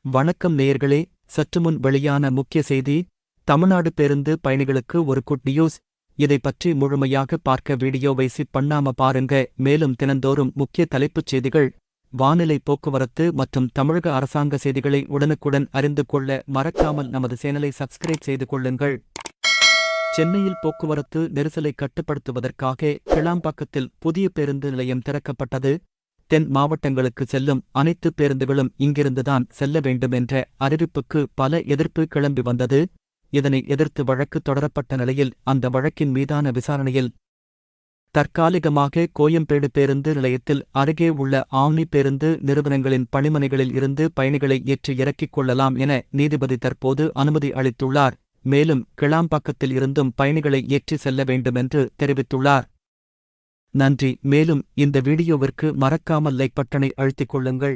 வணக்கம் நேயர்களே. சற்றுமுன் வெளியான முக்கிய செய்தி. தமிழ்நாடு பேருந்து பயணிகளுக்கு ஒரு குட் நியூஸ். இதை பற்றி முழுமையாக பார்க்க வீடியோவை ஸ்கிப் பண்ணாம பாருங்க. மேலும் தினந்தோறும் முக்கிய தலைப்புச் செய்திகள், வானிலை, போக்குவரத்து மற்றும் தமிழக அரசாங்க செய்திகளை உடனுக்குடன் அறிந்து கொள்ள மறக்காமல் நமது சேனலை சப்ஸ்கிரைப் செய்து கொள்ளுங்கள். சென்னையில் போக்குவரத்து நெரிசலை கட்டுப்படுத்துவதற்காக கிளாம்பாக்கத்தில் புதிய பேருந்து நிலையம் திறக்கப்பட்டது. தென் மாவட்டங்களுக்கு செல்லும் அனைத்து பேருந்துகளும் இங்கிருந்துதான் செல்ல வேண்டும் என்ற அறிவிப்புக்கு பல எதிர்ப்பு கிளம்பி வந்தது. இதனை எதிர்த்து வழக்கு தொடரப்பட்ட நிலையில் அந்த வழக்கின் மீதான விசாரணையில் தற்காலிகமாக கோயம்பேடு பேருந்து நிலையத்தில் அருகே உள்ள ஆம்னி பேருந்து நிறுவனங்களின் பணிமனைகளில் இருந்து பயணிகளை ஏற்றி இறக்கிக் கொள்ளலாம் என நீதிபதி தற்போது அனுமதி அளித்துள்ளார். மேலும் கிளாம்பாக்கத்தில் இருந்தும் பயணிகளை ஏற்றி செல்ல வேண்டுமென்று தெரிவித்துள்ளார். நன்றி. மேலும் இந்த வீடியோவிற்கு மறக்காமல் லைக் பட்டனை அழுத்திக் கொள்ளுங்கள்.